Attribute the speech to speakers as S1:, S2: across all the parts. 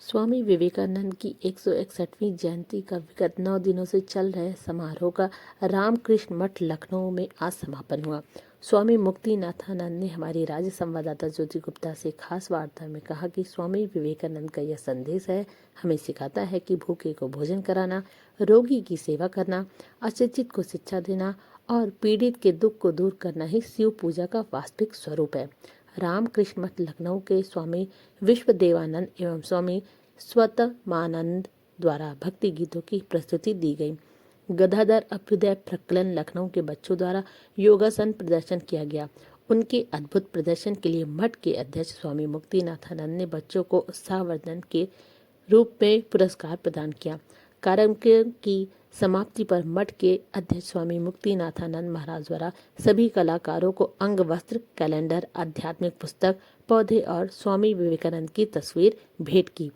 S1: स्वामी विवेकानंद की 161वीं जयंती का विगत 9 दिनों से चल रहे समारोह का रामकृष्ण मठ लखनऊ में आज समापन हुआ। स्वामी मुक्तिनाथानंद ने हमारी राज्य संवाददाता ज्योति गुप्ता से खास वार्ता में कहा कि स्वामी विवेकानंद का यह संदेश है, हमें सिखाता है कि भूखे को भोजन कराना, रोगी की सेवा करना, अशिक्षित को शिक्षा देना और पीड़ित के दुख को दूर करना ही शिव पूजा का वास्तविक स्वरूप है। रामकृष्ण मठ लखनऊ के स्वामी विश्वदेवानंद एवं स्वामी स्वतमानंद द्वारा भक्ति गीतों की प्रस्तुति दी गई। गदाधर अभ्युदय प्रकलन लखनऊ के बच्चों द्वारा योगासन प्रदर्शन किया गया। उनके अद्भुत प्रदर्शन के लिए मठ के अध्यक्ष स्वामी मुक्तिनाथानंद ने बच्चों को उत्साहवर्धन के रूप में पुरस्कार प्रदान किया। कार्यक्रम की समाप्ति पर मठ के अध्यक्ष स्वामी मुक्तिनाथानंद महाराज द्वारा सभी कलाकारों को अंग वस्त्र, कैलेंडर, आध्यात्मिक पुस्तक, पौधे और स्वामी विवेकानंद की तस्वीर भेंट की।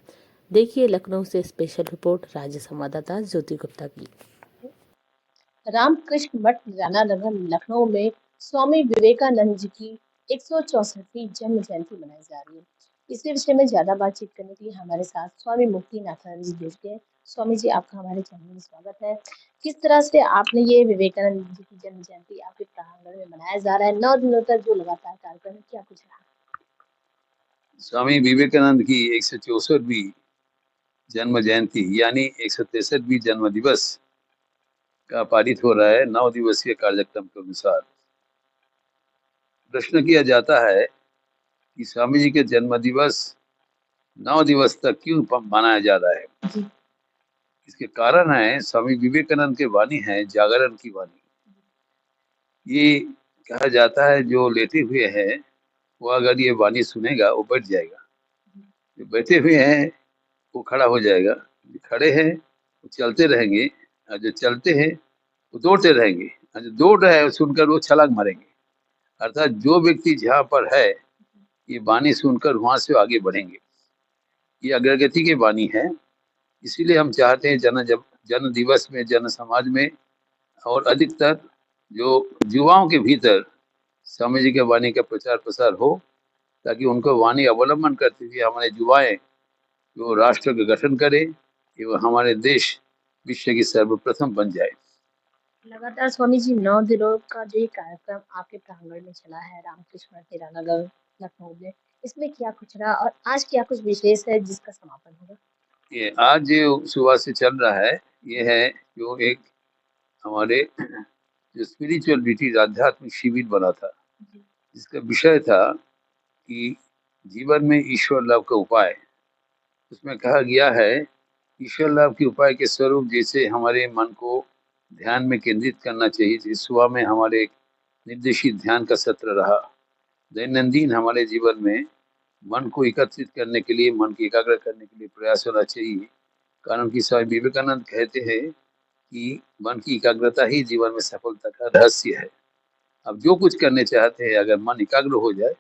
S1: देखिए लखनऊ से स्पेशल रिपोर्ट राज्य संवाददाता ज्योति गुप्ता की।
S2: रामकृष्ण मठ राणा नगर लखनऊ में स्वामी विवेकानंद जी की 164वीं जन्म जयंती मनाई जा रही है। इसी विषय में ज्यादा बातचीत करने के लिए हमारे साथ स्वामी मुक्तिनाथानंद जी जुड़ गए। स्वामी जी, आपका हमारे चैनल में स्वागत है। किस तरह से आपने ये विवेकानंद जी की जन्म जयंती आपके प्रांगण में मनाया जा रहा है 9 दिनों तक जो लगातार कार्यक्रम है, क्या कुछ रहा?
S3: स्वामी विवेकानंद की 164वीं जन्म जयंती यानी 163वीं जन्म दिवस का पारित हो रहा है 9 दिवसीय कार्यक्रम के अनुसार। प्रश्न किया जाता है कि स्वामी जी के जन्म दिवस 9 दिवस तक क्यों मनाया जा रहा है। इसके कारण है स्वामी विवेकानंद के वाणी है जागरण की वाणी। ये कहा जाता है जो लेटे हुए हैं वो अगर ये वाणी सुनेगा वो बैठ जाएगा, जो बैठे हुए हैं वो खड़ा हो जाएगा, जो खड़े हैं वो चलते रहेंगे और जो चलते हैं वो दौड़ते रहेंगे और जो दौड़ रहे हैं सुनकर वो छलांग मारेंगे। अर्थात जो व्यक्ति जहाँ पर है ये वाणी सुनकर वहां से आगे बढ़ेंगे। ये अग्रगति की वाणी है। इसीलिए हम चाहते हैं जन दिवस में, जन समाज में और अधिकतर जो युवाओं के भीतर स्वामी जी के वाणी का प्रचार प्रसार हो, ताकि उनको वाणी अवलंबन करते हुए हमारे युवाएं जो राष्ट्र का गठन करे एवं हमारे देश विश्व की सर्वप्रथम बन जाए।
S2: लगातार स्वामी जी 9 दिनों का जो ये कार्यक्रम आपके प्रांगण में चला है रामकृष्ण मठ राणा नगर लखनऊ में, इसमें क्या कुछ रहा और आज क्या कुछ विशेष है जिसका समापन होगा?
S3: ये आज जो सुबह से चल रहा है ये है जो एक हमारे जो स्पिरिचुअल रिट्रीट आध्यात्मिक शिविर बना था, जिसका विषय था कि जीवन में ईश्वर लाभ का उपाय। उसमें कहा गया है ईश्वर लाभ के उपाय के स्वरूप जैसे हमारे मन को ध्यान में केंद्रित करना चाहिए। इस सुबह में हमारे निर्देशित ध्यान का सत्र रहा। दैनंदिन हमारे जीवन में मन को एकत्रित करने के लिए, मन की एकाग्र करने के लिए प्रयास होना चाहिए। कारण कि स्वामी विवेकानंद कहते हैं कि मन की एकाग्रता ही जीवन में सफलता का रहस्य है। अब जो कुछ करने चाहते हैं अगर मन एकाग्र हो जाए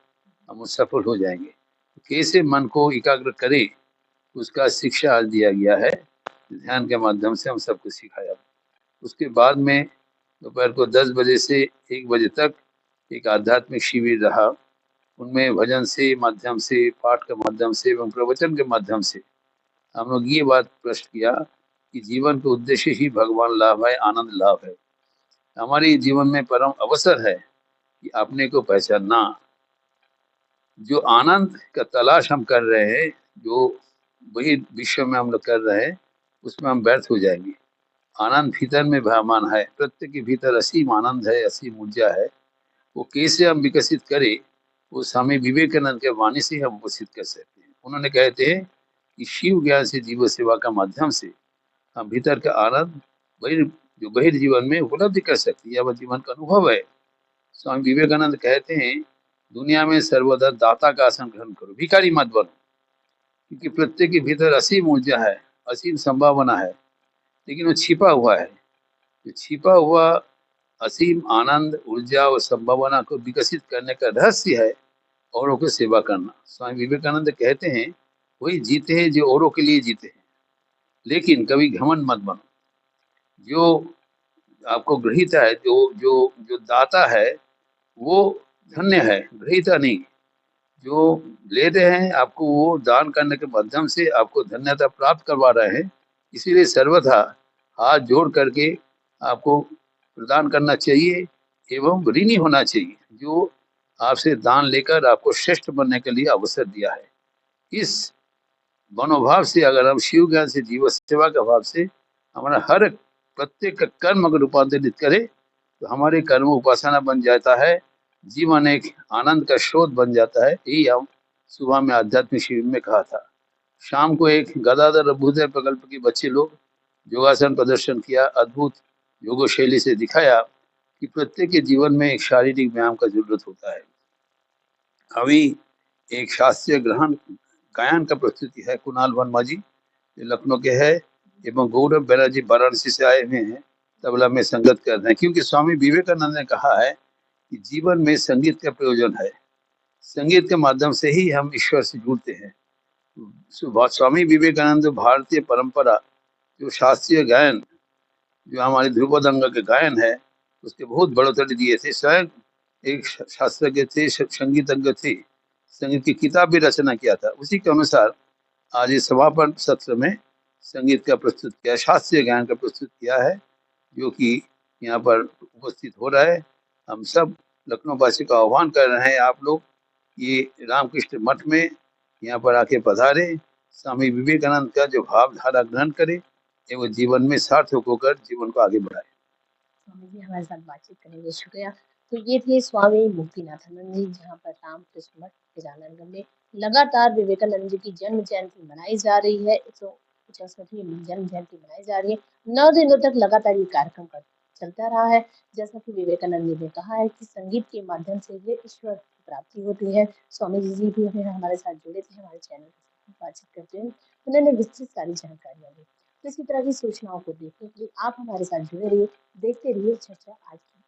S3: हम सफल हो जाएंगे। तो कैसे मन को एकाग्र करें उसका शिक्षा आज दिया गया है। ध्यान के माध्यम से हम सबको सिखाया। उसके बाद में दोपहर को 10 बजे से 1 बजे तक एक आध्यात्मिक शिविर रहा। उनमें भजन से माध्यम से, पाठ के माध्यम से एवं प्रवचन के माध्यम से हम लोग ये बात प्रश्न किया कि जीवन का उद्देश्य ही भगवान लाभ है, आनंद लाभ है। हमारे जीवन में परम अवसर है कि अपने को पहचानना। जो आनंद का तलाश हम कर रहे हैं, जो वही विश्व में हम लोग कर रहे हैं, उसमें हम व्यर्थ हो जाएंगे। आनंद भीतर में भयमान है, प्रत्येक के भीतर असीम आनंद है, असीम ऊर्जा है। वो कैसे हम विकसित करें वो स्वामी विवेकानंद के वाणी से हम विकसित कर सकते हैं। उन्होंने कहते हैं कि शिव ज्ञान से जीव सेवा का माध्यम से हम भीतर का आनंद जो बहिर्जीवन में उपलब्धि कर सकते हैं, यह जीवन का अनुभव है। स्वामी विवेकानंद कहते हैं दुनिया में सर्वदा दाता का आसन ग्रहण करो, भिखारी मत बनो, क्योंकि प्रत्येक के भीतर असीम ऊर्जा है, असीम संभावना है, लेकिन वो छिपा हुआ है। जो छिपा हुआ असीम आनंद, ऊर्जा और संभावना को विकसित करने का रहस्य है औरों की सेवा करना। स्वामी विवेकानंद कहते हैं वही जीते हैं जो औरों के लिए जीते हैं, लेकिन कभी घमंड मत बनो। जो आपको ग्रहीता है, जो जो जो दाता है वो धन्य है, ग्रहीता नहीं। जो ले रहे हैं आपको वो दान करने के माध्यम से आपको धन्यता प्राप्त करवा रहे हैं। इसीलिए सर्वथा हाथ जोड़ करके आपको प्रदान करना चाहिए एवं ऋणी होना चाहिए, जो आपसे दान लेकर आपको श्रेष्ठ बनने के लिए अवसर दिया है। इस मनोभाव से अगर हम शिव ज्ञान से जीव सेवा के भाव से हमारा हर प्रत्येक का कर्म अगर रूपांतरित करे तो हमारे कर्म उपासना बन जाता है, जीवन एक आनंद का स्रोत बन जाता है। यही हम सुबह में आध्यात्मिक शिविर में कहा था। शाम को एक गदाधर अभ्युदय प्रकल्प के बच्चे लोग योगासन प्रदर्शन किया, अद्भुत योगो शैली से दिखाया कि प्रत्येक के जीवन में एक शारीरिक व्यायाम का जरूरत होता है। अभी एक शास्त्रीय ग्रहण गायन का प्रस्तुति है, कुणाल वर्मा जी जो लखनऊ के है एवं गौरव बनर्जी वाराणसी से आए हुए हैं, तबला में संगत कर रहे हैं। क्योंकि स्वामी विवेकानंद ने कहा है कि जीवन में संगीत का प्रयोजन है, संगीत के माध्यम से ही हम ईश्वर से जुड़ते हैं। स्वामी विवेकानंद भारतीय परंपरा जो शास्त्रीय गायन जो हमारे ध्रुपद अंग के गायन है उसके बहुत बढ़ोतरी दिए थे। स्वयं एक शास्त्रज्ञ थे, संगीतज्ञ थे, संगीत की किताब भी रचना किया था। उसी के अनुसार आज इस समापन सत्र में संगीत का प्रस्तुत किया, शास्त्रीय गायन का प्रस्तुत किया है, जो कि यहाँ पर उपस्थित हो रहा है। हम सब लखनऊ वासी का आह्वान कर रहे हैं, आप लोग ये रामकृष्ण मठ में यहाँ पर आके पधारे, स्वामी विवेकानंद का जो भावधारा ग्रहण करे एवं जीवन में सार्थक होकर जीवन को आगे बढ़ाए।
S2: स्वामी जी हमारे साथ बातचीत करने के लिए शुक्रिया। तो ये थे स्वामी मुक्तिनाथानंद जी, जहाँ पर रामकृष्ण मठ गजाननगंज में लगातार विवेकानंद जी की जन्म जयंती मनाई जा रही है। 165वीं जन्म जयंती मनाई जा रही है। 9 दिनों तक लगातार ये कार्यक्रम चलता रहा है। जैसा कि विवेकानंद जी ने कहा है कि संगीत के माध्यम से ये ईश्वर की प्राप्ति होती है। स्वामी जी भी हमारे साथ जुड़े थे, हमारे चैनल के साथ बातचीत करते हुए उन्होंने विस्तृत सारी जानकारियां दी। तो इसी तरह की सूचनाओं को देखने के लिए आप हमारे साथ जुड़े रहिए, देखते रहिए चर्चा आज की।